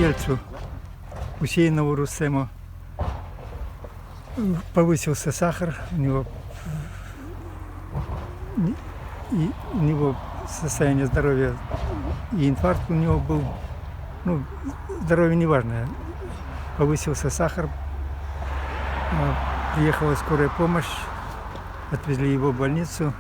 владельцу Гусейнову Рустему. Повысился сахар, у него состояние здоровья и инфаркт у него был. Ну, здоровье не важно. Повысился сахар, приехала скорая помощь, отвезли его в больницу.